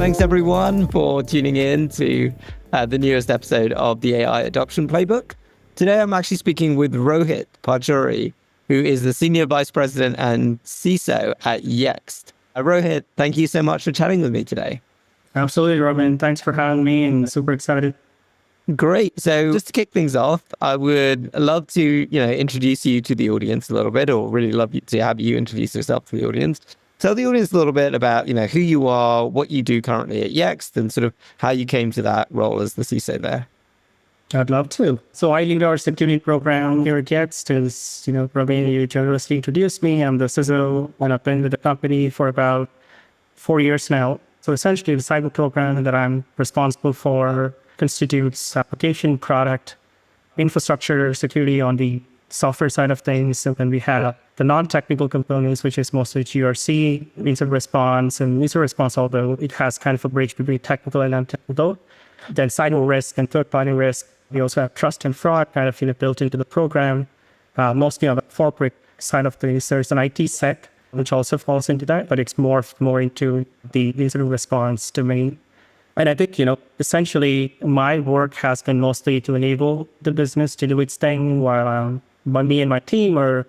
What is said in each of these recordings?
Thanks everyone for tuning in to the newest episode of the AI Adoption Playbook. Today I'm actually speaking with Rohit Parchuri, who is the Senior Vice President and CISO at Yext. Rohit, thank you so much for chatting with me today. Absolutely, Robin. Thanks for having me and super excited. Great. So just to kick things off, I would love to, introduce you to the audience a little bit, or really love to have you introduce yourself to the audience. Tell the audience a little bit about, who you are, what you do currently at Yext, and sort of how you came to that role as the CISO there. I'd love to. So I lead our security program here at Yext. As Robin, you generously introduced me. I'm the CISO, and I've been with the company for about 4 years now. So essentially, the cyber program that I'm responsible for constitutes application, product, infrastructure, security on the software side of things. And then we have the non-technical components, which is mostly GRC, incident response, and incident response, although it has kind of a bridge between technical and non-technical. Then cyber risk and third-party risk. We also have trust and fraud kind of built into the program, mostly on the corporate side of things. There's an IT sec, which also falls into that, but it's more into the incident response domain. And I think, essentially my work has been mostly to enable the business to do its thing while me and my team are,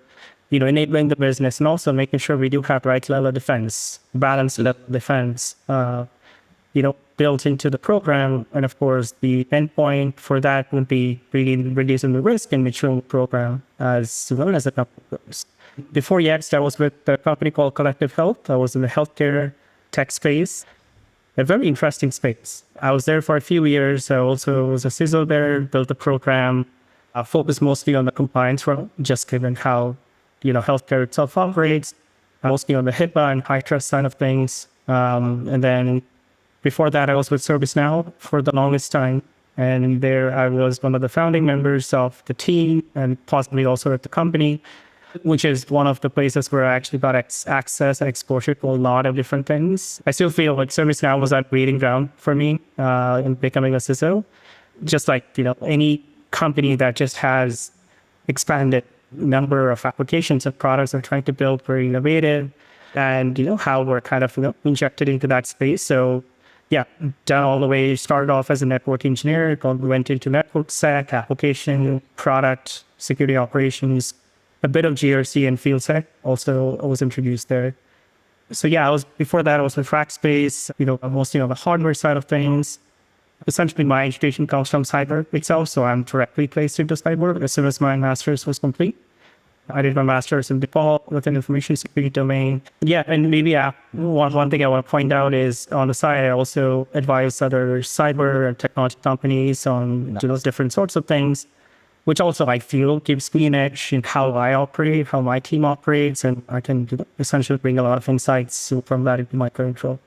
enabling the business and also making sure we do have the right level of defense, balanced level of defense, built into the program. And of course, the endpoint for that would be really reducing the risk and maturing the program as well as the company grows. Before Yext, I was with a company called Collective Health. I was in the healthcare tech space, a very interesting space. I was there for a few years. I also was a CISO there, built the program, focused mostly on the compliance role, just given how, healthcare itself operates, mostly on the HIPAA and high trust side of things. And then before that, I was with ServiceNow for the longest time. And there I was one of the founding members of the team and possibly also at the company, which is one of the places where I actually got access and exposure to a lot of different things. I still feel like ServiceNow was that breeding ground for me in becoming a CISO. Just like, any company that just has expanded number of applications and products they're trying to build, very innovative, and, how we're kind of injected into that space. So yeah, done all the way, started off as a network engineer, went into network sec, application, product, security operations, a bit of GRC and field sec also was introduced there. So yeah, before that I was with Rackspace, mostly on the hardware side of things. Essentially my education comes from cyber itself, so I'm directly placed into cyber as soon as my master's was complete. I did my master's in default within information security domain. Yeah, and maybe one thing I want to point out is on the side, I also advise other cyber and technology companies on those different sorts of things, which also I feel gives me an edge in how I operate, how my team operates, and I can essentially bring a lot of insights from that into my current role.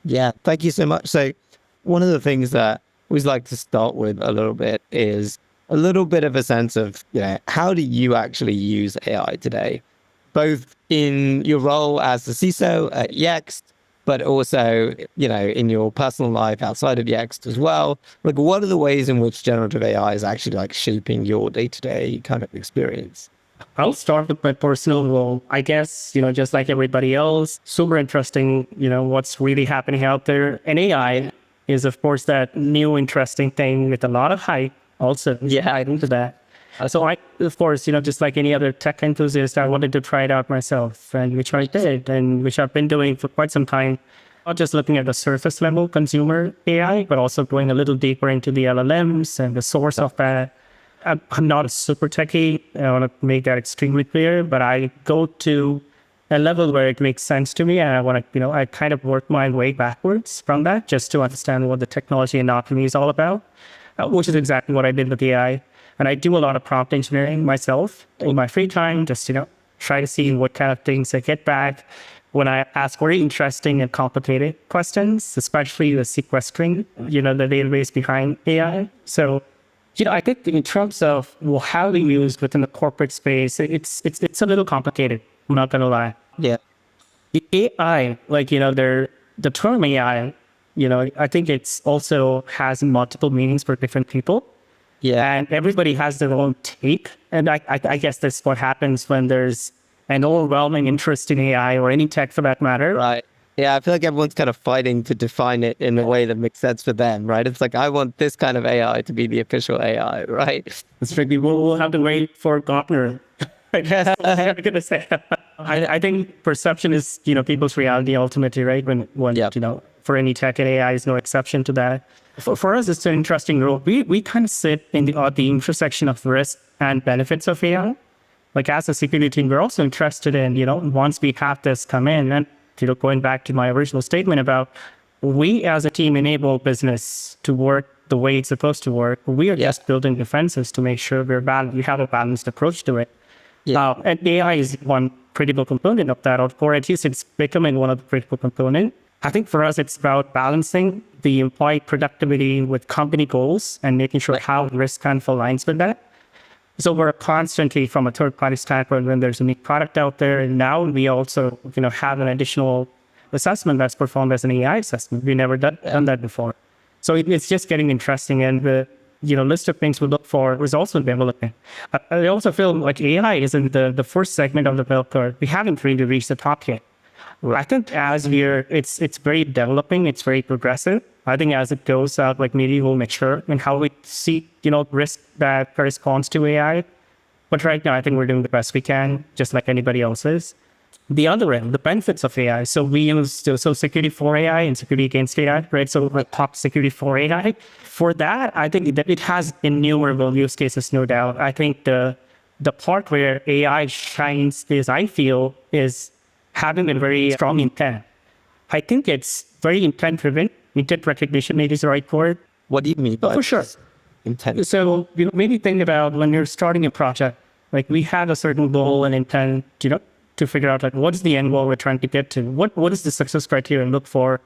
Yeah, thank you so much. So one of the things that we always like to start with a little bit is a little bit of a sense of, how do you actually use AI today, both in your role as the CISO at Yext, but also, in your personal life outside of Yext as well. Like, what are the ways in which generative AI is actually shaping your day-to-day kind of experience? I'll start with my personal role. I guess, just like everybody else, super interesting, what's really happening out there. And AI is, of course, that new interesting thing with a lot of hype also. Yeah, I into that. So I, of course, just like any other tech enthusiast, I wanted to try it out myself, and which I did, and which I've been doing for quite some time. Not just looking at the surface level consumer AI, but also going a little deeper into the LLMs and the source of that. I'm not a super techie. I want to make that extremely clear, but I go to a level where it makes sense to me, and I want to, I kind of work my way backwards from that just to understand what the technology and alchemy is all about, which is exactly what I did with AI. And I do a lot of prompt engineering myself in my free time, just, try to see what kind of things I get back when I ask very interesting and complicated questions, especially the sequestering, the database behind AI. So, I think in terms of how we use within the corporate space, it's a little complicated. I'm not going to lie. Yeah. The AI, the term AI, I think it's also has multiple meanings for different people. Yeah. And everybody has their own take. And I guess that's what happens when there's an overwhelming interest in AI or any tech for that matter. Right. Yeah, I feel like everyone's kind of fighting to define it in a way that makes sense for them, right? It's like, I want this kind of AI to be the official AI, right? It's tricky. We'll have to wait for Gartner. I guess I'm gonna say. I think perception is, people's reality ultimately, right? When Yep. for any tech, and AI is no exception to that. For us, it's an interesting role. We kind of sit in the intersection of risk and benefits of AI. Like as a security team, we're also interested in, once we have this come in, and going back to my original statement about we as a team enable business to work the way it's supposed to work. We are just building defenses to make sure we have a balanced approach to it. And AI is one critical component of that, or at least it's becoming one of the critical components. I think for us, it's about balancing the employee productivity with company goals and making sure how risk kind of aligns with that. So we're constantly, from a third-party standpoint, when there's a new product out there, and now we also, have an additional assessment that's performed as an AI assessment. We never done that before. So it's just getting interesting, and the list of things we look for is also developing. I also feel like AI isn't the first segment of the bell curve. We haven't really reached the top yet. I think as it's very developing, it's very progressive. I think as it goes out, like maybe we'll mature in how we see, risk that corresponds to AI. But right now, I think we're doing the best we can, just like anybody else is. The other end, the benefits of AI. So we use security for AI and security against AI, right? So we top security for AI. For that, I think that it has innumerable use cases, no doubt. I think the part where AI shines is, I feel, is having a very strong intent. I think it's very intent driven. Intent recognition maybe is the right word. What do you mean by For sure. intent? So, maybe think about when you're starting a project, like we have a certain goal and intent, to figure out like what is the end goal we're trying to get to? What is the success criteria look for,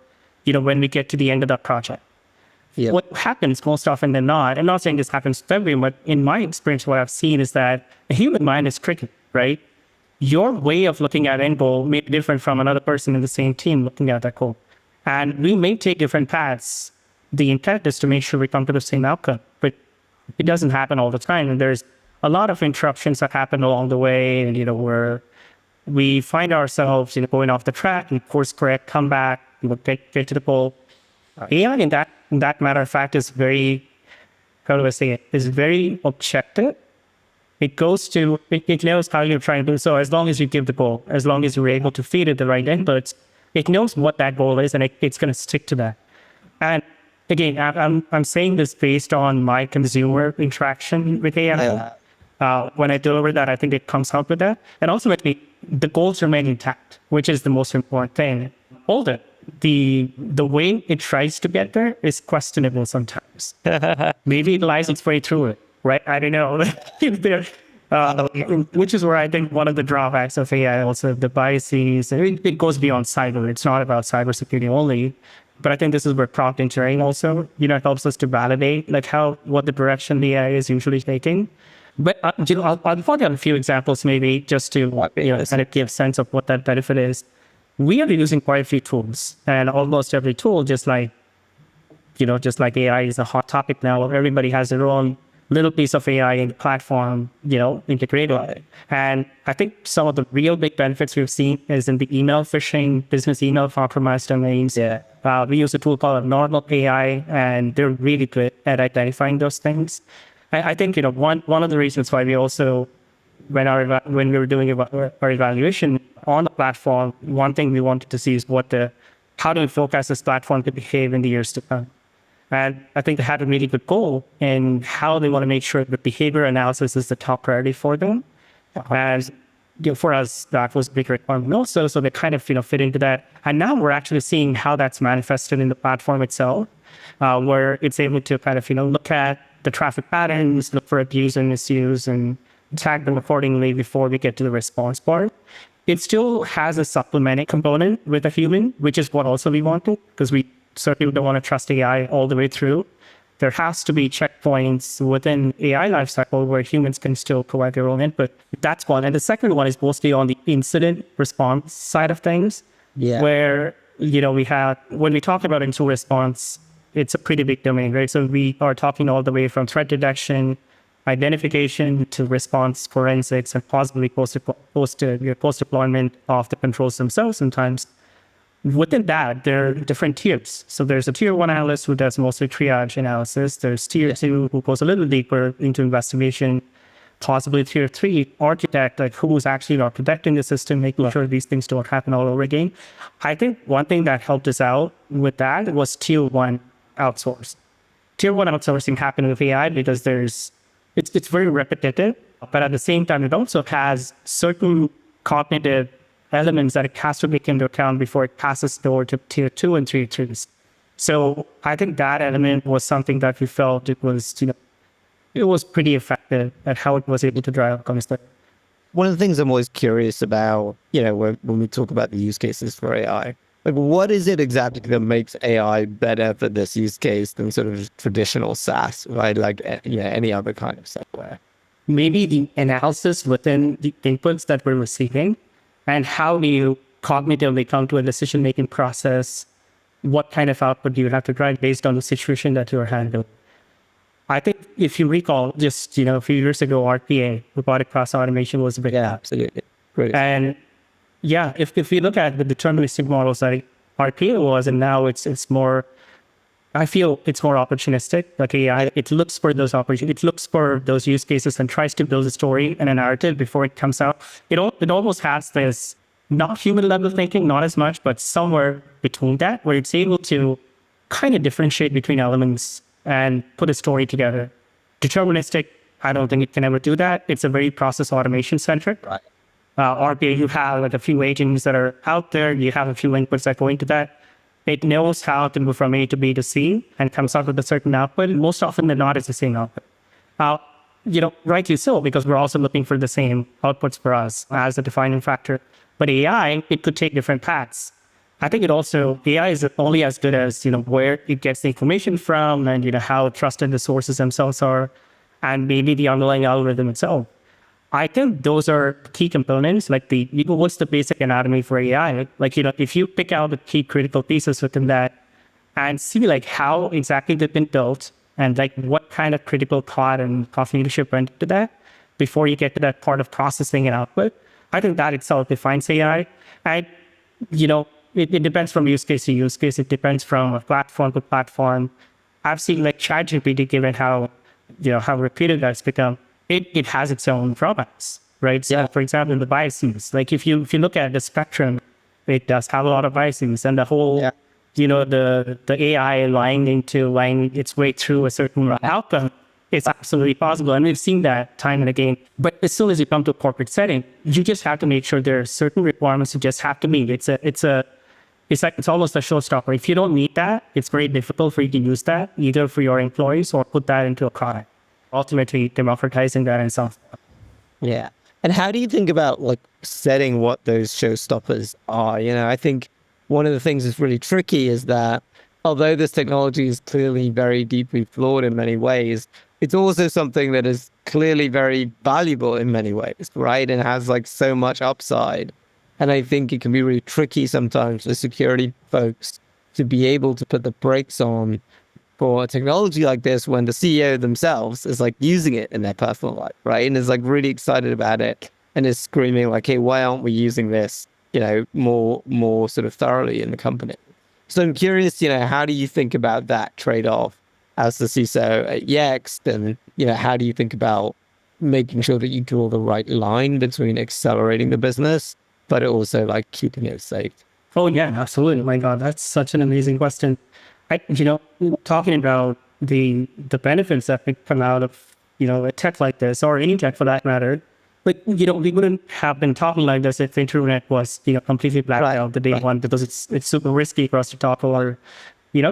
when we get to the end of that project? Yep. What happens most often than not, I'm not saying this happens to everyone, but in my experience, what I've seen is that the human mind is tricky, right? Your way of looking at end goal may be different from another person in the same team looking at that goal. And we may take different paths. The intent is to make sure we come to the same outcome, but it doesn't happen all the time. And there's a lot of interruptions that happen along the way, and where we find ourselves going off the track and course correct, come back, get to the goal. AI in that matter of fact is very, how do I say it, is very objective. It knows how you're trying to do so. As long as you give the goal, as long as you're able to feed it the right inputs, it knows what that goal is, and it's going to stick to that. And again, I'm saying this based on my consumer interaction with AI. When I deliver that, I think it comes out with that. And ultimately, the goals remain intact, which is the most important thing. Although the way it tries to get there is questionable sometimes. Maybe it lies its way through it, right? I don't know. Which is where I think one of the drawbacks of AI, also the biases, it goes beyond cyber. It's not about cybersecurity only. But I think this is where prompt engineering also, helps us to validate what the direction the AI is usually taking. But I'll point out a few examples maybe just to kind of give a sense of what that benefit is. We are using quite a few tools, and almost every tool, just like AI is a hot topic now. Everybody has their own little piece of AI in the platform, integrated. And I think some of the real big benefits we've seen is in the email phishing, business email compromised domains. We use a tool called Normal AI, and they're really good at identifying those things. I think, one of the reasons why we also, when we were doing our evaluation on the platform, one thing we wanted to see is how do we forecast this platform to behave in the years to come? And I think they had a really good goal in how they want to make sure that behavior analysis is the top priority for them. And for us, that was a big requirement also. So they kind of fit into that. And now we're actually seeing how that's manifested in the platform itself, where it's able to kind of look at the traffic patterns, look for abuse and misuse, and tag them accordingly before we get to the response part. It still has a supplementing component with a human, which is what also we wanted, because we certainly don't want to trust AI all the way through. There has to be checkpoints within AI lifecycle where humans can still provide their own input. That's one. And the second one is mostly on the incident response side of things, where, when we talk about incident response, it's a pretty big domain, right? So we are talking all the way from threat detection, identification to response forensics, and possibly post-deployment of the controls themselves sometimes. Within that, there are different tiers. So there's a tier one analyst who does mostly triage analysis. There's tier two who goes a little deeper into investigation, possibly tier three architect, like who's actually architecting the system, making sure these things don't happen all over again. I think one thing that helped us out with that was tier one outsource. Tier one outsourcing happened with AI because it's very repetitive, but at the same time, it also has certain cognitive elements that it has to take into account before it passes over to tier two and tier threes. So I think that element was something that we felt it was, it was pretty effective at how it was able to drive outcomes there. One of the things I'm always curious about, when we talk about the use cases for AI, like what is it exactly that makes AI better for this use case than sort of traditional SaaS, right? Like, any other kind of software. Maybe the analysis within the inputs that we're receiving and how do you cognitively come to a decision-making process, what kind of output do you have to drive based on the situation that you're handling. I think if you recall, just a few years ago, RPA, robotic process automation, was a big Absolutely. Great. And if we look at the deterministic models that RPA was, and now it's more, I feel it's more opportunistic. Like AI, it looks for those opportunities, it looks for those use cases and tries to build a story and a narrative before it comes out. It almost has this not human level thinking, not as much, but somewhere between that, where it's able to kind of differentiate between elements and put a story together. Deterministic, I don't think it can ever do that. It's a very process automation centric. Right. RPA, you have like a few agents that are out there. You have a few inputs that go into that. It knows how to move from A to B to C and comes out with a certain output. Most often than not, it's the same output. Rightly so, because we're also looking for the same outputs for us as a defining factor. But AI, it could take different paths. I think AI is only as good as, where it gets the information from and, how trusted the sources themselves are and maybe the underlying algorithm itself. I think those are key components, like what's the basic anatomy for AI? Like, if you pick out the key critical pieces within that and see like how exactly they've been built and like what kind of critical thought and cost leadership went into that before you get to that part of processing and output, I think that itself defines AI. And, it depends from use case to use case. It depends from a platform to platform. I've seen like ChatGPT, given how repeated that's become, it has its own drawbacks, right? So, for example, the biases, like if you look at the spectrum, it does have a lot of biases, and the whole, the AI lying its way through a certain outcome, it's absolutely possible. And we've seen that time and again. But as soon as you come to a corporate setting, you just have to make sure there are certain requirements you just have to meet. It's almost a showstopper. If you don't meet that, it's very difficult for you to use that, either for your employees or put that into a product. Ultimately, democratizing that in software. Yeah. And how do you think about like setting what those showstoppers are? I think one of the things that's really tricky is that although this technology is clearly very deeply flawed in many ways, it's also something that is clearly very valuable in many ways, right? And has like so much upside. And I think it can be really tricky sometimes for security folks to be able to put the brakes on for a technology like this when the CEO themselves is like using it in their personal life, right? And is like really excited about it and is screaming like, hey, why aren't we using this, more sort of thoroughly in the company? So I'm curious, how do you think about that trade-off as the CISO at Yext? And, how do you think about making sure that you draw the right line between accelerating the business, but also like keeping it safe? Oh yeah, absolutely. My God, that's such an amazing question. Talking about the benefits that come out of, a tech like this, or any tech for that matter, like, we wouldn't have been talking like this if the internet was, completely blacked out the day one, because it's super risky for us to talk over,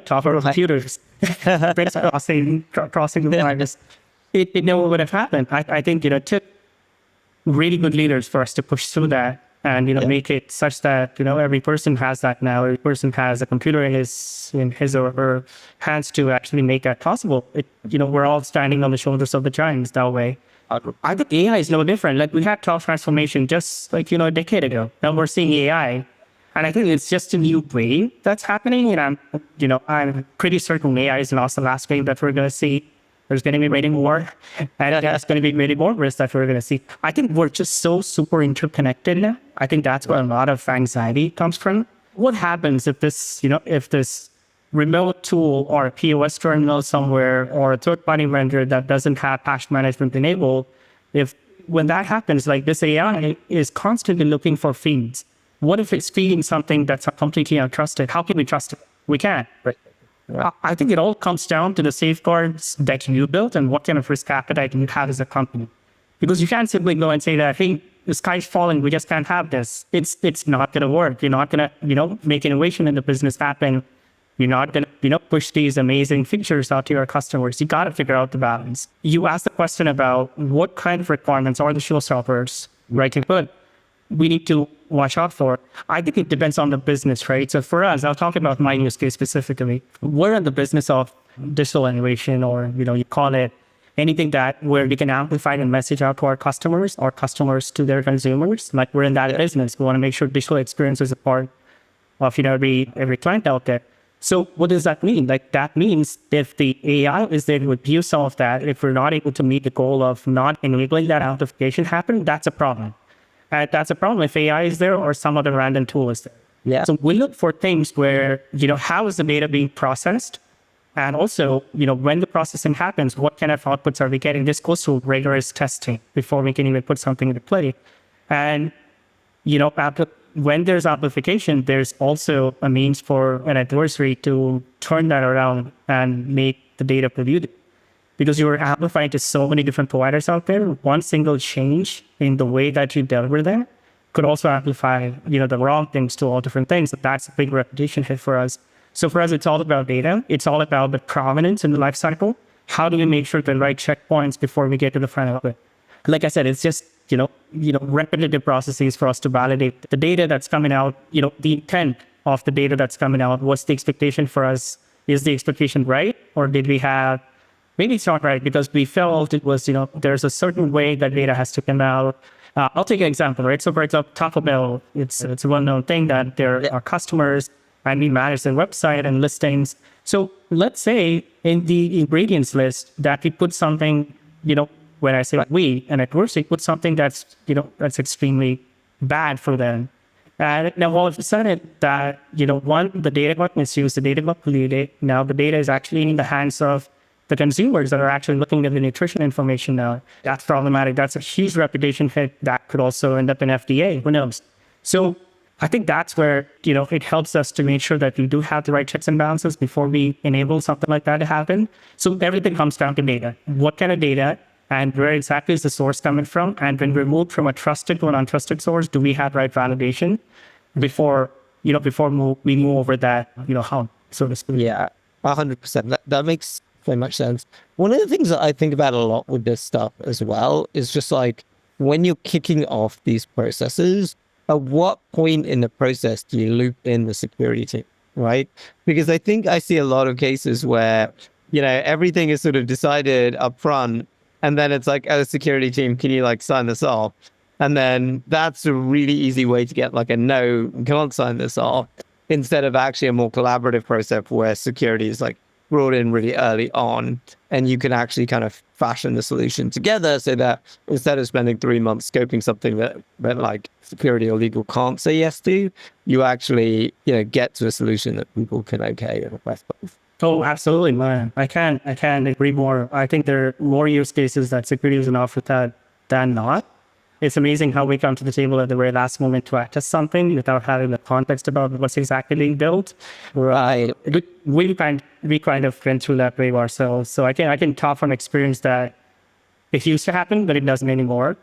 talk over computers, crossing the lines. It never would have happened. I think, it took really good leaders for us to push through that. And make it such that every person has that now. Every person has a computer in his or her hands to actually make that possible. We're all standing on the shoulders of the giants that way. I think AI is no different. Like we had cloud transformation just like a decade ago. Now we're seeing AI, and I think it's just a new wave that's happening. And I'm pretty certain AI is not the last wave that we're going to see. There's going to be many more, and there's going to be many more risks that we're going to see. I think we're just so super interconnected now. I think that's where a lot of anxiety comes from. what happens if this, if this remote tool or a POS terminal somewhere or a third-party vendor that doesn't have patch management enabled, when that happens, like this AI is constantly looking for feeds. What if it's feeding something that's completely untrusted? How can we trust it? We can't. Right. I think it all comes down to the safeguards that you built and what kind of risk appetite you have as a company. Because you can't simply go and say that, hey, the sky's falling, we just can't have this. It's not going to work. You're not going to, make innovation in the business happen. You're not going to, push these amazing features out to your customers. You got to figure out the balance. You asked the question about what kind of requirements are the showstoppers, right? But we need to watch out for. I think it depends on the business, right? So for us, I'll talk about my use case specifically. We're in the business of digital innovation, or, you call it anything where we can amplify the message out to our customers or customers to their consumers. Like, we're in that business. We want to make sure digital experience is a part of, every client out there. So what does that mean? Like, that means if the AI is there to abuse some of that, if we're not able to meet the goal of not enabling that amplification happen, that's a problem. And that's a problem if AI is there or some other random tool is there. Yeah. So we look for things where, how is the data being processed? And also, when the processing happens, what kind of outputs are we getting? This goes through rigorous testing before we can even put something into play. And, when there's amplification, there's also a means for an adversary to turn that around and make the data polluted. Because you're amplifying to so many different providers out there, one single change in the way that you deliver them could also amplify, the wrong things to all different things. That's a big reputation hit for us. So for us, it's all about data. It's all about the provenance in the life cycle. How do we make sure the right checkpoints before we get to the front of it? Like I said, it's just, repetitive processes for us to validate the data that's coming out, the intent of the data that's coming out. What's the expectation for us? Is the expectation right? Or did we have, maybe it's not right because we felt it was, there's a certain way that data has to come out. I'll take an example, right? So for example, Taco Bell, it's a well-known thing that there are customers and we manage their website and listings. So let's say in the ingredients list that we put something, when I say we, an adversary put something that's, that's extremely bad for them. And now all of a sudden that, one, the data got misused, the data got polluted. Now the data is actually in the hands of the consumers that are actually looking at the nutrition information now. That's problematic. That's a huge reputation hit that could also end up in FDA. Who knows? So I think that's where, it helps us to make sure that we do have the right checks and balances before we enable something like that to happen. So everything comes down to data. What kind of data and where exactly is the source coming from? And when we move from a trusted to an untrusted source, do we have right validation before we move over that, hump, so to speak? Yeah, 100%. That makes so much sense. One of the things that I think about a lot with this stuff as well is just like when you're kicking off these processes, at what point in the process do you loop in the security team, right? Because I think I see a lot of cases where, everything is sort of decided up front and then it's like, oh, security team, can you like sign this off? And then that's a really easy way to get like a no, can't sign this off, instead of actually a more collaborative process where security is like brought in really early on and you can actually kind of fashion the solution together so that instead of spending 3 months scoping something that like security or legal can't say yes to, you actually, get to a solution that people can okay and request both. Oh, absolutely, man. I can't agree more. I think there are more use cases that security is an offer that than not. It's amazing how we come to the table at the very last moment to test something without having the context about what's exactly being built. Right. We kind of went through that wave ourselves. So I can talk from experience that it used to happen, but it doesn't anymore.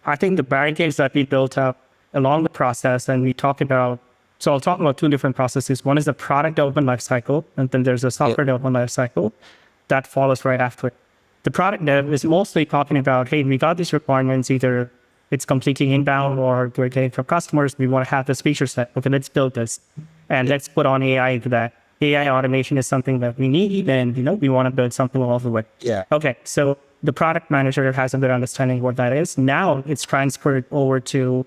I think the barricades that we built up along the process, and we talk about, so I'll talk about two different processes. One is the product development lifecycle, and then there's a software development lifecycle that follows right after it. The product dev is mostly talking about, hey, we got these requirements, either it's completely inbound or we're getting from customers. We want to have this feature set. Okay, let's build this and let's put on AI into that. AI automation is something that we need, and we want to build something along the way. Yeah. Okay, so the product manager has a good understanding what that is. Now it's transferred over to,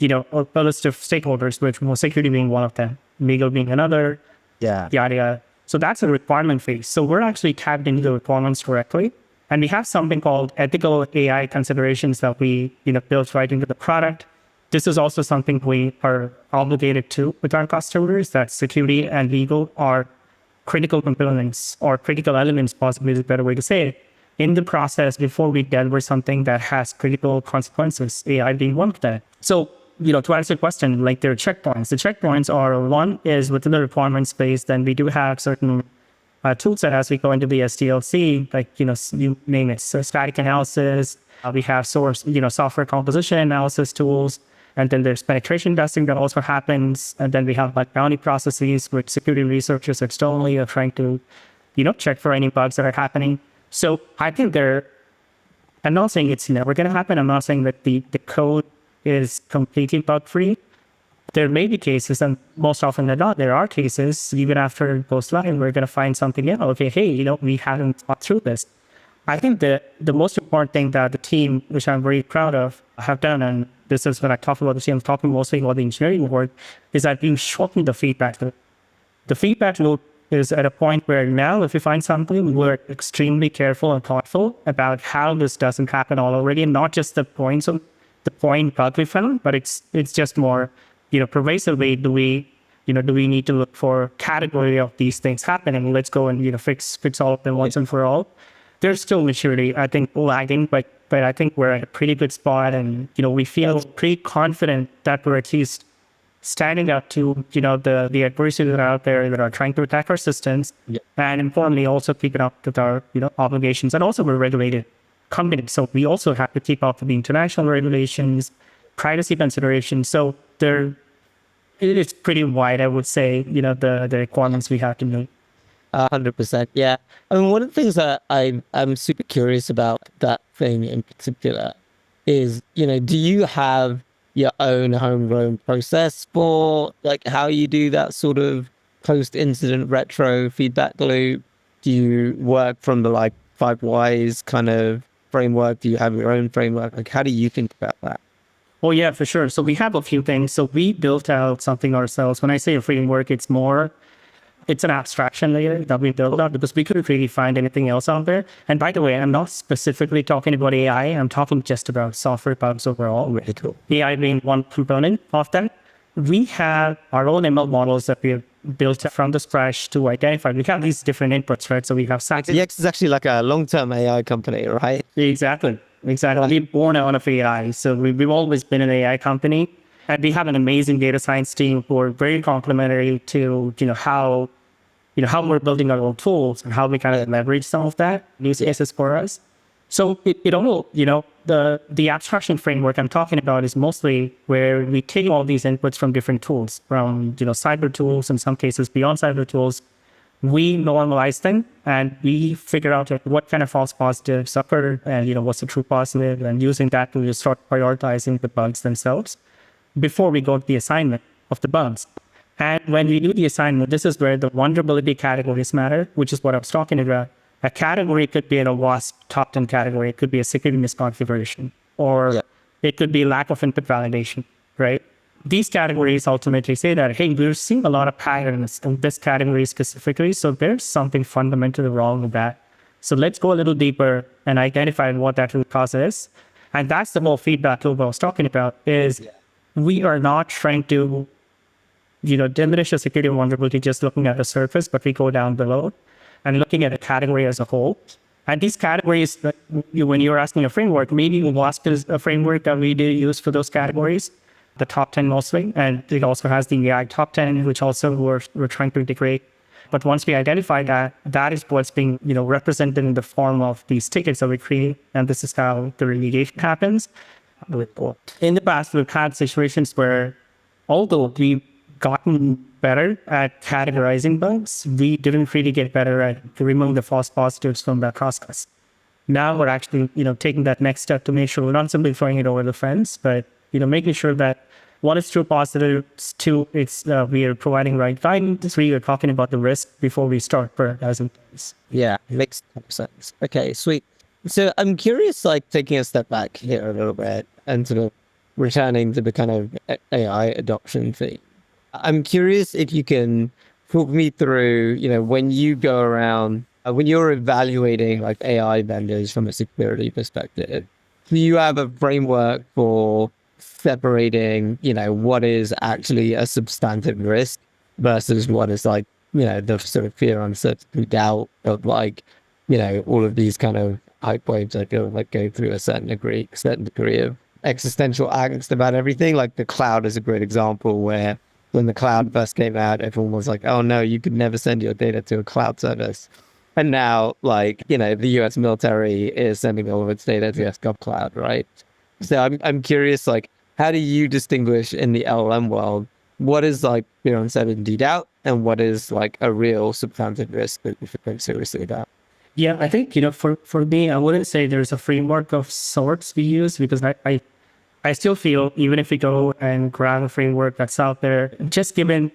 a list of stakeholders, which security being one of them, legal being another. Yeah. Yada. So that's a requirement phase. So we're actually tapped into the requirements directly. And we have something called ethical AI considerations that we built right into the product. This is also something we are obligated to with our customers, that security and legal are critical components or critical elements, possibly is a better way to say it, in the process before we deliver something that has critical consequences, AI being one of them. So, to answer your question, like there are checkpoints. The checkpoints are, one is within the requirement space, then we do have certain tool set as we go into the SDLC, like, you name it. So static analysis, we have software composition analysis tools, and then there's penetration testing that also happens. And then we have like bounty processes with security researchers externally are trying to, check for any bugs that are happening. So I think I'm not saying it's never going to happen. I'm not saying that the code is completely bug free. There may be cases, and most often than not, there are cases, even after it goes live, we're going to find something, okay, hey, we haven't thought through this. I think that the most important thing that the team, which I'm very proud of, have done, and this is when I talk about the team, I'm talking mostly about the engineering work, is that we've shortened the feedback loop. The feedback loop is at a point where now if we find something, we're extremely careful and thoughtful about how this doesn't happen all already, and not just the point bug we found, but it's just more, pervasively, do we need to look for category of these things happening? Let's go and, fix all of them once and for all. There's still maturity, I think, lagging, but I think we're at a pretty good spot, and, we feel pretty confident that we're at least standing up to, the adversaries that are out there that are trying to attack our systems, and importantly, also keeping up with our, obligations. And also we're regulated company, so we also have to keep up with the international regulations, privacy considerations. So it's pretty wide, I would say, the requirements we have to meet. 100%. Yeah. I mean, one of the things that I'm super curious about that thing in particular is, do you have your own homegrown process for like how you do that sort of post-incident retro feedback loop? Do you work from the like 5 whys kind of framework? Do you have your own framework? Like, how do you think about that? Oh, yeah, for sure. So we have a few things. So we built out something ourselves. When I say a framework, it's an abstraction layer that we built out because we couldn't really find anything else out there. And by the way, I'm not specifically talking about AI. I'm talking just about software bugs overall. Really cool. AI being one component of that. We have our own ML models that we have built from the scratch to identify. We have these different inputs, right? So we have Yext is actually like a long-term AI company, right? Exactly. We're born out of AI. So we've always been an AI company. And we have an amazing data science team who are very complementary to, how we're building our own tools and how we kind of leverage some of that use cases for us. So it all, the abstraction framework I'm talking about is mostly where we take all these inputs from different tools, from, cyber tools, in some cases beyond cyber tools. We normalize them and we figure out what kind of false positives occur and, what's the true positive, and using that to just start prioritizing the bugs themselves before we go to the assignment of the bugs. And when we do the assignment, this is where the vulnerability categories matter, which is what I was talking about. A category could be in a WASP top 10 category. It could be a security misconfiguration, or it could be lack of input validation, right? These categories ultimately say that, hey, we're seeing a lot of patterns in this category specifically, so there's something fundamentally wrong with that. So let's go a little deeper and identify what that root cause is. And that's the whole feedback loop I was talking about, is we are not trying to, diminish a security vulnerability just looking at the surface, but we go down below and looking at a category as a whole. And these categories, when you're asking a framework, maybe WASP is a framework that we do use for those categories, the top 10 mostly. And it also has the AI top 10, which also we're trying to integrate. But once we identify that, that is what's being, represented in the form of these tickets that we create. And this is how the remediation happens. In the past, we've had situations where, although we've gotten better at categorizing bugs, we didn't really get better at removing the false positives from that process. Now we're actually, taking that next step to make sure we're not simply throwing it over the fence, but, making sure that one is true positives, two, it's we are providing right guidance, three, we're talking about the risk before we start prioritizing things. Yeah, makes sense. Okay, sweet. So I'm curious, like taking a step back here a little bit and sort of returning to the kind of AI adoption thing. I'm curious if you can talk me through, when you go around, when you're evaluating like AI vendors from a security perspective, do you have a framework for separating, what is actually a substantive risk versus what is like, the sort of fear, uncertainty, doubt of like, all of these kind of hype waves, I feel like go through a certain degree of existential angst about everything. Like the cloud is a great example where when the cloud first came out, everyone was like, oh no, you could never send your data to a cloud service. And now, like, the US military is sending all of its data to SGov Cloud, right? So I'm curious, like, how do you distinguish in the LLM world what is like fear, uncertainty, doubt, and what is like a real substantive risk that you should think seriously about? Yeah, I think, for me, I wouldn't say there's a framework of sorts we use because I still feel even if we go and grab a framework that's out there, just given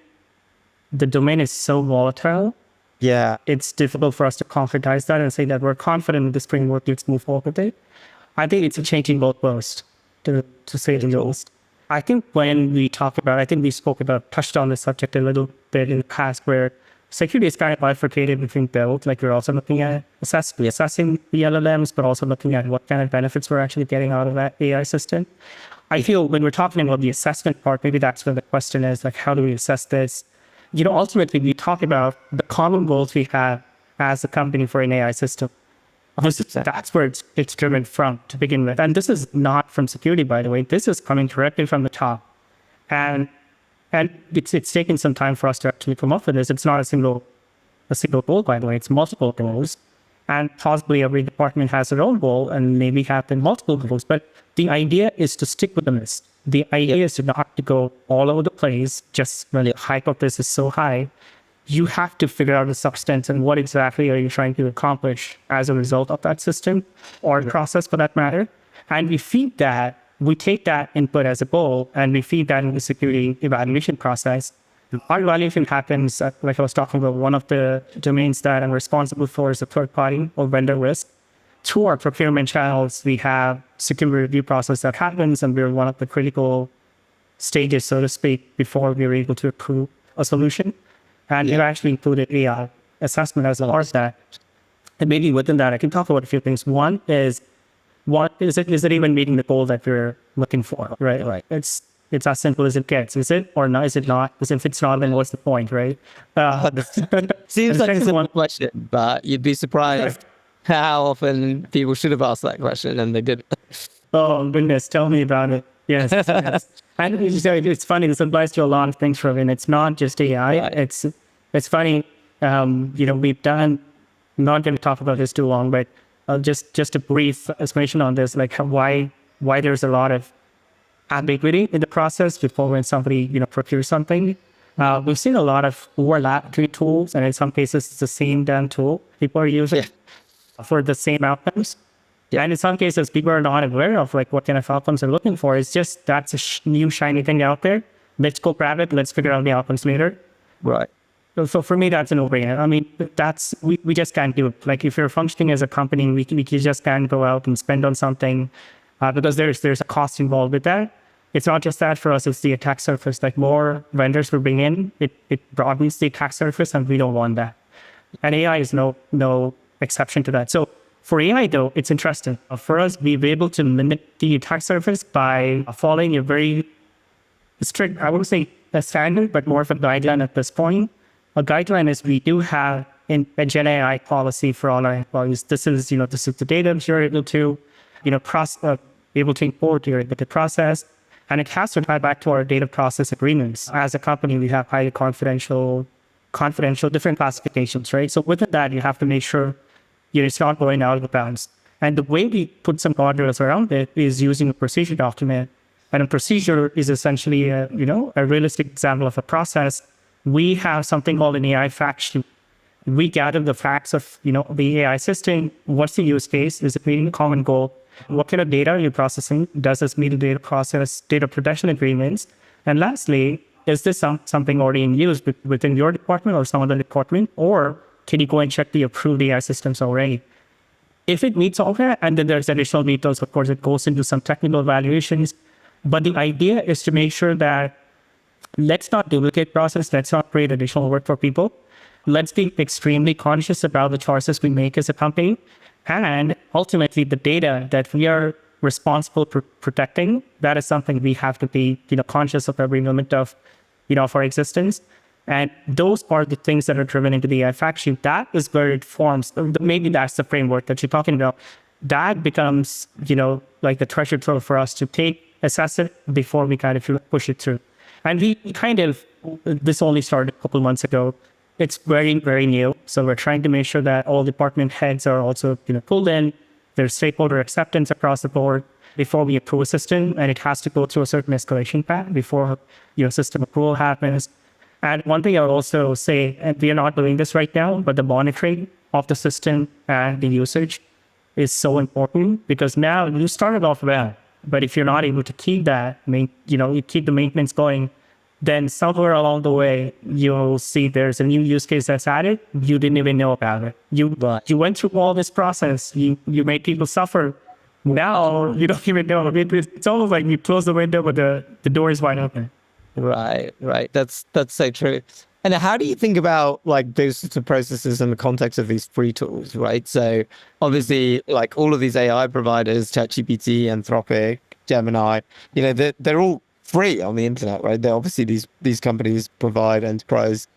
the domain is so volatile, Yeah. it's difficult for us to concretize that and say that we're confident in this framework, let's move forward with it. I think it's a changing goalpost, to say the least. I think when we talk about, I think we touched on this subject a little bit in the past where security is kind of bifurcated between build, like we're also looking at assessing the LLMs, but also looking at what kind of benefits we're actually getting out of that AI system. I feel when we're talking about the assessment part, maybe that's where the question is, like, how do we assess this? Ultimately, we talk about the common goals we have as a company for an AI system. That's where it's driven from to begin with. And this is not from security, by the way. This is coming directly from the top. And it's taken some time for us to actually come up with this. It's not a single goal, by the way. It's multiple goals. And possibly every department has their own goal and maybe have been multiple goals. But the idea is to stick with the list. The idea is to not to go all over the place, just when the hype of this is so high. You have to figure out the substance and what exactly are you trying to accomplish as a result of that system or process for that matter. And we take that input as a goal and we feed that in the security evaluation process. Our evaluation happens, like I was talking about, one of the domains that I'm responsible for is a third party or vendor risk. Through our procurement channels, we have security review process that happens and we're one of the critical stages, so to speak, before we're able to approve a solution. And we've actually included AI assessment as a part of that. And maybe within that, I can talk about a few things. One is it even meeting the goal that we're looking for, right? Right. It's as simple as it gets. Is it or not? Is it not? Because if it's not, then what's the point, right? Seems like a simple question, but you'd be surprised how often people should have asked that question and they didn't. Oh, goodness. Tell me about it. Yes. And it's funny. This applies to a lot of things from it. It's not just AI. It's funny. We've done, I'm not going to talk about this too long, but just a brief explanation on this, like why there's a lot of ambiguity in the process before when somebody, procures something. We've seen a lot of overlap between tools, and in some cases, it's the same damn tool people are using for the same outcomes. Yeah. And in some cases, people are not aware of like what kind of outcomes they're looking for. It's just that's a new shiny thing out there. Let's go grab it. Let's figure out the outcomes later. Right. So for me, that's a no-brainer. I mean, we just can't do it. Like if you're functioning as a company, we just can't go out and spend on something because there's a cost involved with that. It's not just that for us, it's the attack surface. Like more vendors we bring in, it broadens the attack surface and we don't want that. And AI is no exception to that. So for AI though, it's interesting. For us, we've been able to limit the attack surface by following a very strict, I wouldn't say a standard, but more of a guideline at this point. A guideline is we do have a Gen AI policy for all our employees. This is the data you're able to, able to import, you're able to process. And it has to tie back to our data process agreements. As a company, we have highly confidential different classifications, right? So within that, you have to make sure it's not going out of the bounds. And the way we put some guardrails around it is using a procedure document. And a procedure is essentially a realistic example of a process. We have something called an AI fact sheet. We gather the facts of, the AI system. What's the use case? Is it meeting the common goal? What kind of data are you processing? Does this meet the data protection agreements? And lastly, is this something already in use within your department or some other department? Or can you go and check the approved AI systems already? If it meets all that, and then there's additional details, of course, it goes into some technical evaluations. But the idea is to make sure that let's not duplicate process. Let's not create additional work for people. Let's be extremely conscious about the choices we make as a company. And ultimately, the data that we are responsible for protecting, that is something we have to be, conscious of every moment of, of our existence. And those are the things that are driven into the AI fact sheet. That is where it forms. Maybe that's the framework that you're talking about. That becomes, like the treasure trove for us to assess it before we kind of push it through. And we this only started a couple months ago. It's very, very new. So we're trying to make sure that all department heads are also, pulled in. There's stakeholder acceptance across the board before we approve a system, and it has to go through a certain escalation path before system approval happens. And one thing I would also say, and we are not doing this right now, but the monitoring of the system and the usage is so important, because now you started off well, but if you're not able to keep that, you keep the maintenance going, then somewhere along the way, you'll see there's a new use case that's added. You didn't even know about it. You went through all this process. You made people suffer. Now you don't even know. It's almost like you close the window, but the door is wide open. Right. That's so true. And how do you think about like those sorts of processes in the context of these free tools, right? So obviously, like all of these AI providers, ChatGPT, Anthropic, Gemini, they're all free on the internet, right? They obviously these companies provide enterprise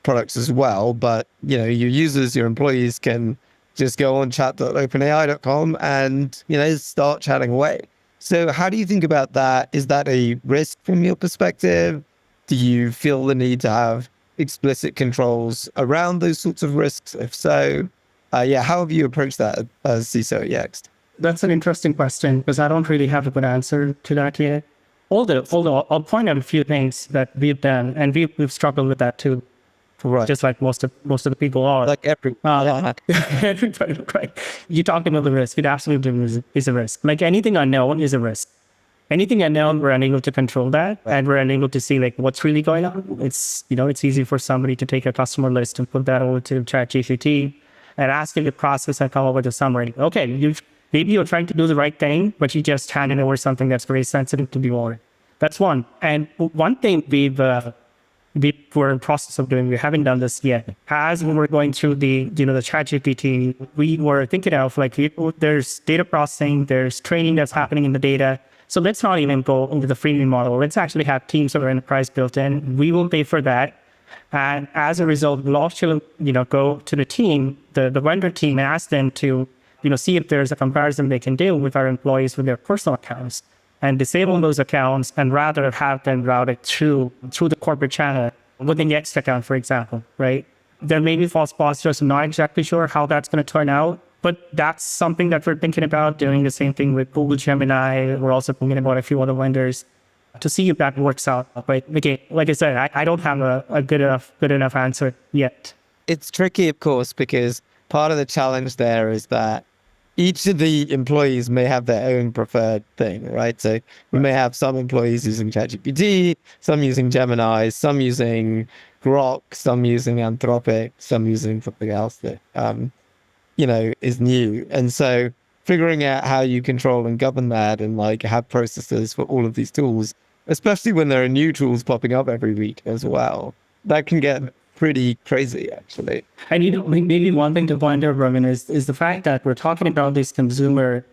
products as well, but your users, your employees can just go on chat.openai.com and start chatting away. So how do you think about that? Is that a risk from your perspective? Do you feel the need to have explicit controls around those sorts of risks? If so, how have you approached that as CISO at Yext? That's an interesting question, because I don't really have a good answer to that yet. Although I'll point out a few things that we've done, and we've struggled with that too, right? Just like most of the people are. Like everybody, right? You talked about the risk. It absolutely is a risk. Like anything unknown is a risk. Anything unknown, we're unable to control that, and we're unable to see like what's really going on. It's it's easy for somebody to take a customer list and put that over to ChatGPT and ask it to process and come up with a summary. Okay, maybe you're trying to do the right thing, but you just handed over something that's very sensitive to be ordered. That's one. And one thing we were in the process of doing, we haven't done this yet. As we were going through the ChatGPT, we were thinking of like, there's data processing, there's training that's happening in the data. So let's not even go into the freemium model. Let's actually have teams of enterprise built in. We will pay for that. And as a result, we'll also, go to the team, the vendor team, and ask them to see if there's a comparison they can do with our employees with their personal accounts, and disable those accounts, and rather have them routed through the corporate channel with an Yext account, for example, right? There may be false positives. I'm not exactly sure how that's going to turn out, but that's something that we're thinking about doing. The same thing with Google Gemini. We're also thinking about a few other vendors to see if that works out. But again, like I said, I don't have a good enough answer yet. It's tricky, of course, because part of the challenge there is that each of the employees may have their own preferred thing, right? So we may have some employees using ChatGPT, some using Gemini, some using Grok, some using Anthropic, some using something else that, is new. And so figuring out how you control and govern that and like have processes for all of these tools, especially when there are new tools popping up every week as well, that can get pretty crazy, actually. And maybe one thing to point out, Roman, is the fact that we're talking about these consumer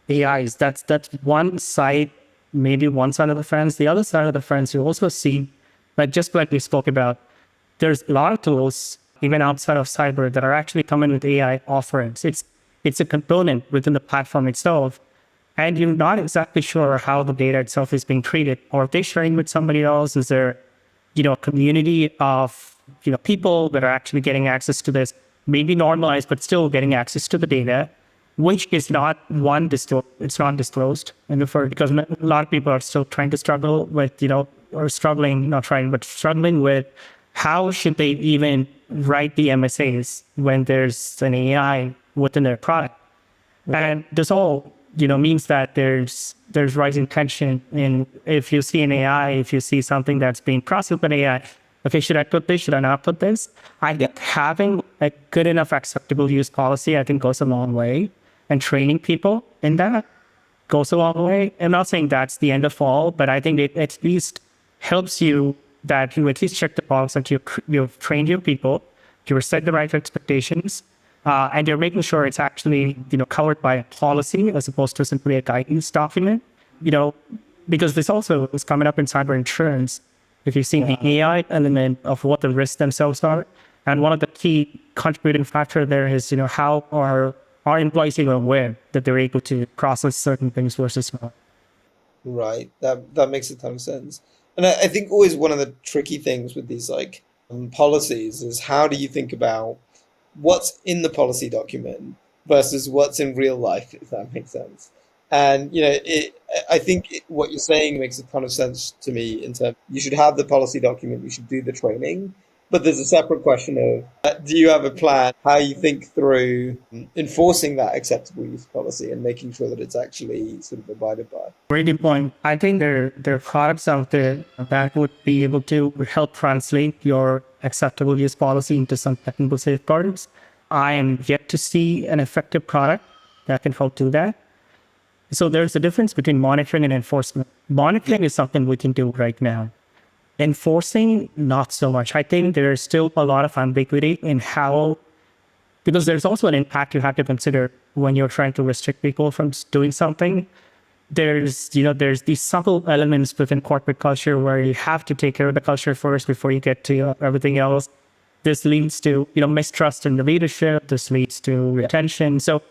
AIs. That's one side, maybe one side of the fence. The other side of the fence, you also see, just like we spoke about, there's a lot of tools, even outside of cyber, that are actually coming with AI offerings. It's a component within the platform itself, and you're not exactly sure how the data itself is being treated, or if they're sharing with somebody else. Is there, a community of people that are actually getting access to this, maybe normalized, but still getting access to the data, which is not it's not disclosed. And because a lot of people are still trying to struggle with, struggling with how should they even write the MSAs when there's an AI within their product. And this all, means that there's rising tension in, if you see an AI, if you see something that's being processed by AI, okay, should I put this? Should I not put this? I think having a good enough acceptable use policy, I think, goes a long way. And training people in that goes a long way. I'm not saying that's the end of all, but I think it at least helps you that you at least check the box that you've trained your people, you've set the right expectations, and you're making sure it's actually, covered by a policy as opposed to simply a guidance document, because this also is coming up in cyber insurance. If you see the AI element of what the risks themselves are, and one of the key contributing factor there is, how our employees even aware that they're able to process certain things versus not. Right. That makes a ton of sense. And I think always one of the tricky things with these like policies is how do you think about what's in the policy document versus what's in real life, if that makes sense. And I think what you're saying makes a ton of sense to me in terms you should have the policy document, you should do the training, but there's a separate question of do you have a plan how you think through enforcing that acceptable use policy and making sure that it's actually sort of abided by. Very good point. I think there are products out there that would be able to help translate your acceptable use policy into some technical safeguards. I am yet to see an effective product that can help do that. So there's a difference between monitoring and enforcement. Monitoring is something we can do right now. Enforcing, not so much. I think there's still a lot of ambiguity in how, because there's also an impact you have to consider when you're trying to restrict people from doing something. There's these subtle elements within corporate culture where you have to take care of the culture first before you get to everything else. This leads to, mistrust in the leadership. This leads to retention. So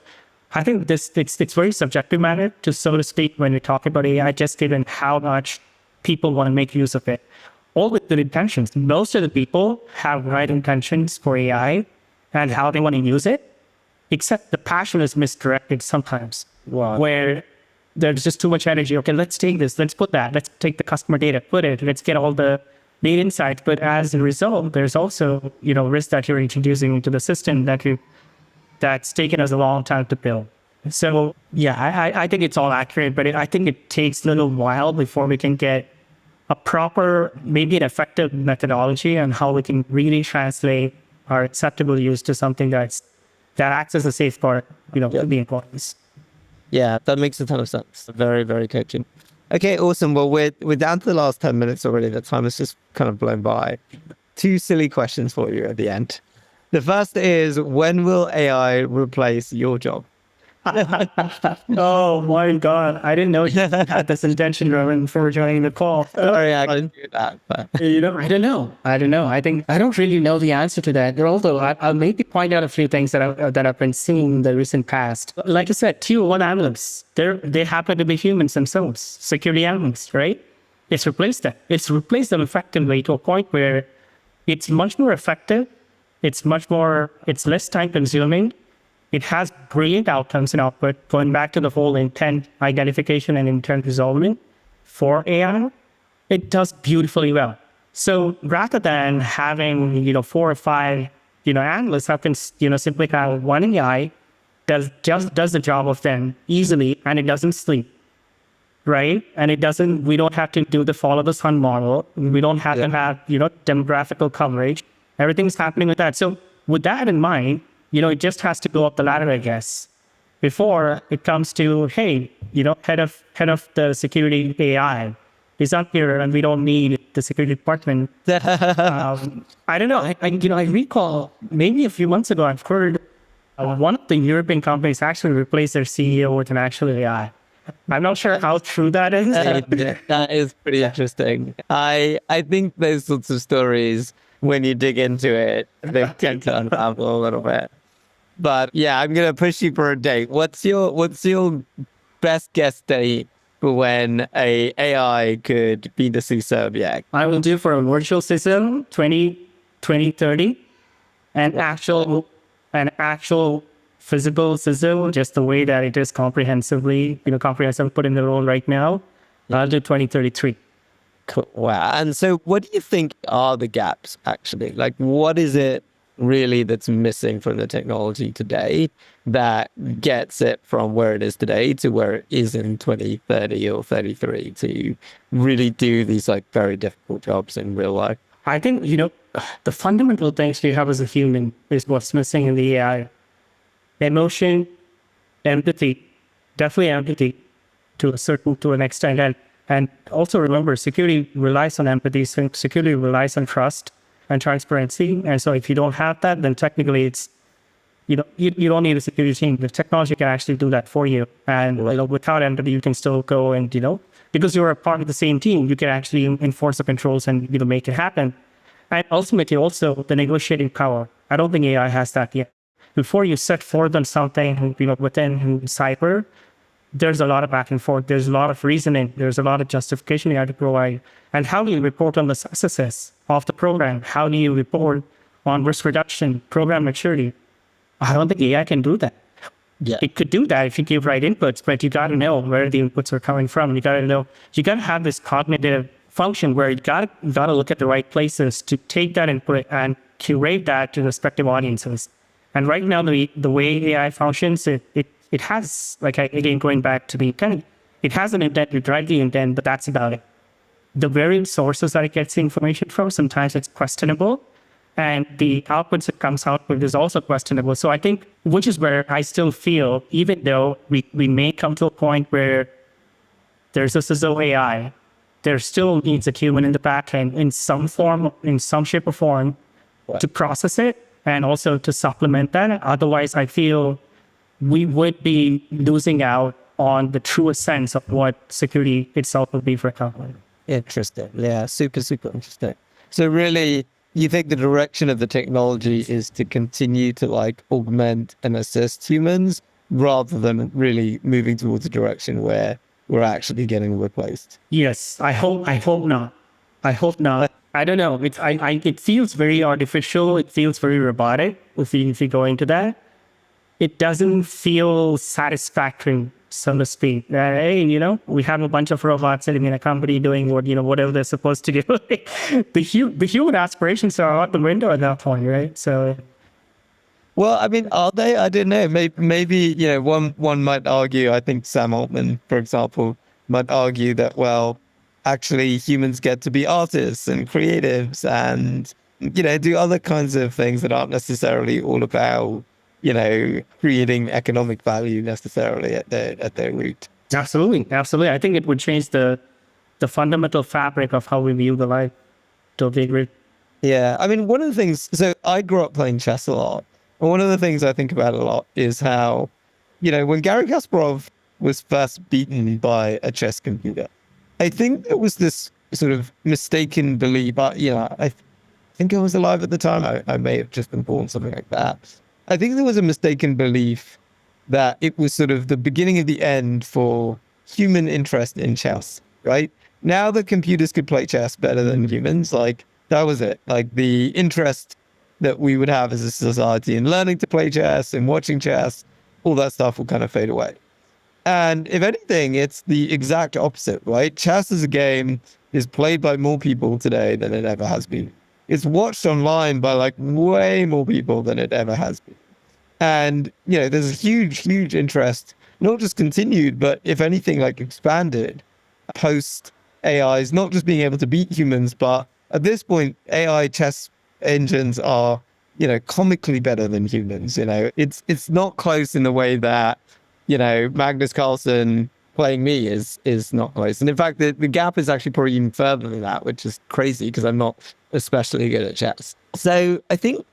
I think it's very subjective matter, so to speak, when we talk about AI, just given how much people want to make use of it. All with good intentions. Most of the people have right intentions for AI and how they want to use it, except the passion is misdirected sometimes. Wow. Where there's just too much energy. Okay, let's take this, let's put that, let's take the customer data, put it, let's get all the data insights. But as a result, there's also, risk that you're introducing into the system that's taken us a long time to build. So yeah, I think it's all accurate, but I think it takes a little while before we can get a proper, maybe an effective methodology on how we can really translate our acceptable use to something that acts as a safeguard, for the employees. Yeah, that makes a ton of sense. Very, very coaching. Okay, awesome. Well, we're down to the last 10 minutes already. The time has just kind of blown by. 2 silly questions for you at the end. The first is, when will AI replace your job? Oh my God. I didn't know you had this intention, Rowan, before joining the call. Sorry, I didn't do that. But... I don't know. I think I don't really know the answer to that. Although I'll maybe point out a few things that I've been seeing in the recent past. Like I said, Tier 1 analysts, they happen to be humans themselves, security analysts, right? It's replaced them. It's replaced them effectively to a point where it's much more effective. It's less time consuming. It has brilliant outcomes and output, going back to the whole intent identification and intent resolvement for AI. It does beautifully well. So rather than having, 4 or 5, analysts, I can, simply have one AI that just does the job of them easily, and it doesn't sleep, right? And we don't have to follow the sun model. We don't have to have, demographical coverage. Everything's happening with that. So with that in mind, it just has to go up the ladder, I guess, before it comes to, hey, head of the security AI is up here and we don't need the security department. I don't know. I recall maybe a few months ago, I've heard one of the European companies actually replaced their CEO with an actual AI. I'm not sure how true that is. That is pretty interesting. I think those sorts of stories, when you dig into it, they tend to unravel a little bit. But yeah, I'm gonna push you for a date. What's your best guess date for when a AI could be the CISO of Yext? I will do for a virtual CISO 2030, an actual physical CISO, just the way that it is comprehensively put in the role right now. I'll do 2033. Cool. Wow. And so what do you think are the gaps actually? Like, what is it really that's missing from the technology today that gets it from where it is today to where it is in 2030 or 33 to really do these like very difficult jobs in real life? I think, the fundamental things you have as a human is what's missing in the AI. Emotion, empathy, definitely empathy to an extent. And also remember, security relies on empathy, security relies on trust and transparency. And so if you don't have that, then technically you don't need a security team. The technology can actually do that for you. And without entity, you can still go and, because you're a part of the same team, you can actually enforce the controls and, make it happen. And ultimately also the negotiating power. I don't think AI has that yet. Before you set forth on something, within cyber, there's a lot of back and forth. There's a lot of reasoning. There's a lot of justification you have to provide. And how do you report on the successes of the program? How do you report on risk reduction, program maturity? I don't think AI can do that. Yeah. It could do that if you give right inputs, but you got to know where the inputs are coming from. You got to have this cognitive function where you got to look at the right places to take that input and curate that to respective audiences. And right now, the way AI functions, it has, again, going back to the intent, it has an intent to drive the intent, but that's about it. The various sources that it gets the information from, sometimes it's questionable. And the outputs it comes out with is also questionable. So I think, which is where I still feel, even though we may come to a point where there's a CISO AI, there still needs a human in the back end in some form, in some shape or form, to process it and also to supplement that. Otherwise, I feel we would be losing out on the truest sense of what security itself would be for a company. Interesting. Yeah, super, super interesting. So really, you think the direction of the technology is to continue to augment and assist humans rather than really moving towards a direction where we're actually getting replaced? Yes, I hope not. I hope not. I don't know. It feels very artificial. It feels very robotic if you go into that. It doesn't feel satisfactory, so to speak. Hey, we have a bunch of robots sitting in a company doing whatever they're supposed to do. The human aspirations are out the window at that point, right? So, well, I mean, are they? I don't know. Maybe one might argue. I think Sam Altman, for example, might argue that actually humans get to be artists and creatives and do other kinds of things that aren't necessarily all about creating economic value necessarily at their root. Absolutely. I think it would change the fundamental fabric of how we view the life. Totally agree. Yeah, I mean, one of the things. So I grew up playing chess a lot, and one of the things I think about a lot is how, when Garry Kasparov was first beaten by a chess computer, I think there was this sort of mistaken belief. I think I was alive at the time. I may have just been born, something like that. I think there was a mistaken belief that it was sort of the beginning of the end for human interest in chess, right? Now that computers could play chess better than humans, that was it. The interest that we would have as a society in learning to play chess and watching chess, all that stuff will kind of fade away. And if anything, it's the exact opposite, right? Chess as a game is played by more people today than it ever has been. It's watched online by way more people than it ever has been. And, there's a huge, huge interest, not just continued, but if anything, expanded post AIs, not just being able to beat humans, but at this point, AI chess engines are, comically better than humans. It's not close in the way that, Magnus Carlsen playing me is not close. And in fact, the gap is actually probably even further than that, which is crazy because I'm not especially good at chess. So I think,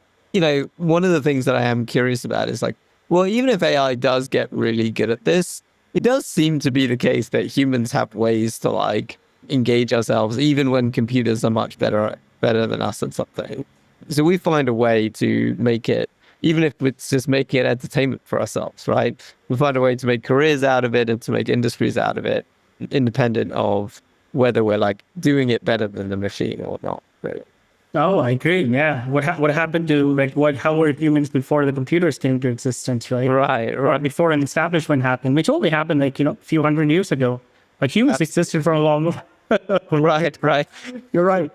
one of the things that I am curious about is even if AI does get really good at this, it does seem to be the case that humans have ways to engage ourselves, even when computers are much better than us at something. So we find a way to make it, even if it's just making it entertainment for ourselves, right? We find a way to make careers out of it and to make industries out of it, independent of whether we're doing it better than the machine or not. Really. Oh, I agree. Yeah. What happened to how were humans before the computers came into existence, right? Right. Before an establishment happened, which only happened a few hundred years ago. But humans existed for a long Right. You're right.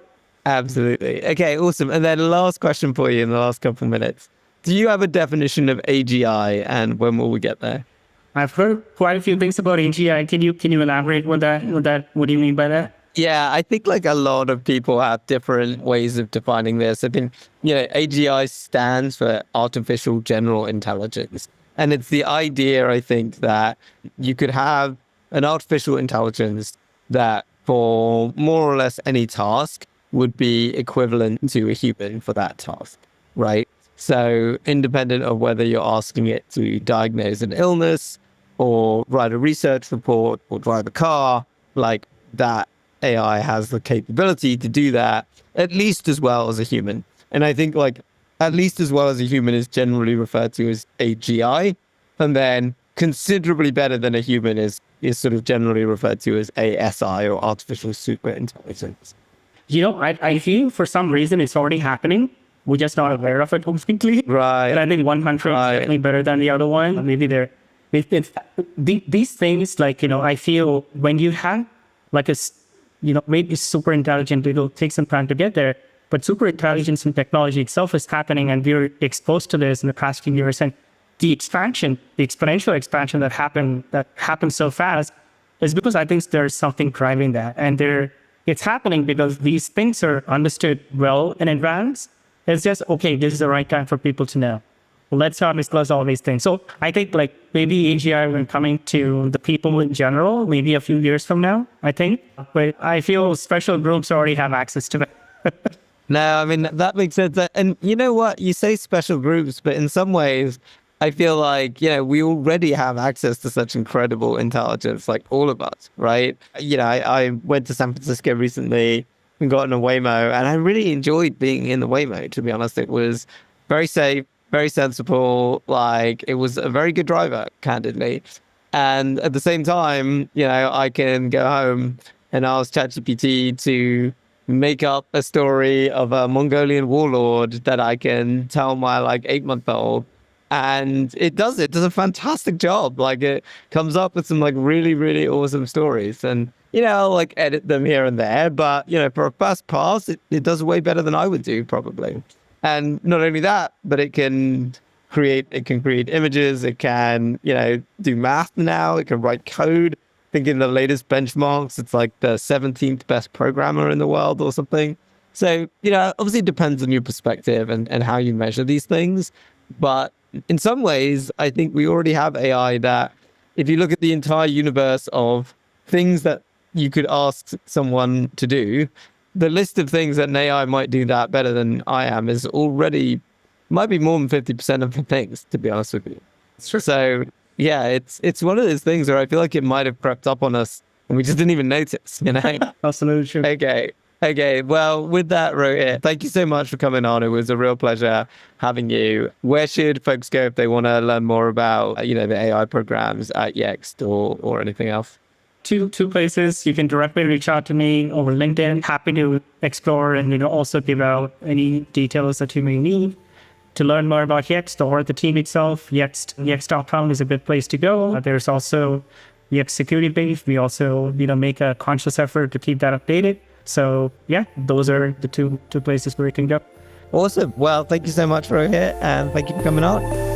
Absolutely. Okay, awesome. And then last question for you in the last couple of minutes. Do you have a definition of AGI and when will we get there? I've heard quite a few things about AGI. Can you elaborate what do you mean by that? Yeah, I think a lot of people have different ways of defining this. I think, AGI stands for artificial general intelligence. And it's the idea, I think, that you could have an artificial intelligence that for more or less any task would be equivalent to a human for that task, right? So independent of whether you're asking it to diagnose an illness or write a research report or drive a car, like that AI has the capability to do that at least as well as a human. And I think like at least as well as a human is generally referred to as AGI. And then considerably better than a human is sort of generally referred to as ASI or artificial super intelligence. I feel for some reason it's already happening. We're just not aware of it completely. Right. And I think one country is definitely better than the other one. Maybe these things, like, I feel when you have like maybe super intelligent, it'll take some time to get there. But super intelligence and technology itself is happening, and we're exposed to this in the past few years. And the exponential expansion that happened so fast is because I think there's something driving that. And it's happening because these things are understood well in advance. It's just, okay, this is the right time for people to know. Let's not disclose all these things. So I think like maybe AGI when coming to the people in general, maybe a few years from now, I think. But I feel special groups already have access to it. No, I mean, that makes sense. And you know what? You say special groups, but in some ways, I feel like, we already have access to such incredible intelligence, like all of us, right? I went to San Francisco recently and got in a Waymo, and I really enjoyed being in the Waymo, to be honest. It was very safe, very sensible. Like, it was a very good driver, candidly. And at the same time, I can go home and ask ChatGPT to make up a story of a Mongolian warlord that I can tell my like 8-month-old. And it does a fantastic job. Like, it comes up with some like really, really awesome stories. And, I'll like edit them here and there. But, for a first pass, it does way better than I would do probably. And not only that, but it can create images. It can, do math now. It can write code. I think in the latest benchmarks, it's like the 17th best programmer in the world or something. So, obviously it depends on your perspective and how you measure these things. But in some ways, I think we already have AI that if you look at the entire universe of things that you could ask someone to do, the list of things that an AI might do that better than I am is already, might be more than 50% of the things, to be honest with you. Sure. So yeah, it's one of those things where I feel like it might have crept up on us and we just didn't even notice, Absolutely true. Okay. Well, with that, Rohit, thank you so much for coming on. It was a real pleasure having you. Where should folks go if they want to learn more about, the AI programs at Yext or anything else? Two places. You can directly reach out to me over LinkedIn. Happy to explore and also give out any details that you may need. To learn more about Yext or the team itself, Yext.com is a good place to go. There's also Yext security page. We also make a conscious effort to keep that updated. So yeah, those are the two places where you can go. Awesome. Well, thank you so much, Rohit, and thank you for coming on.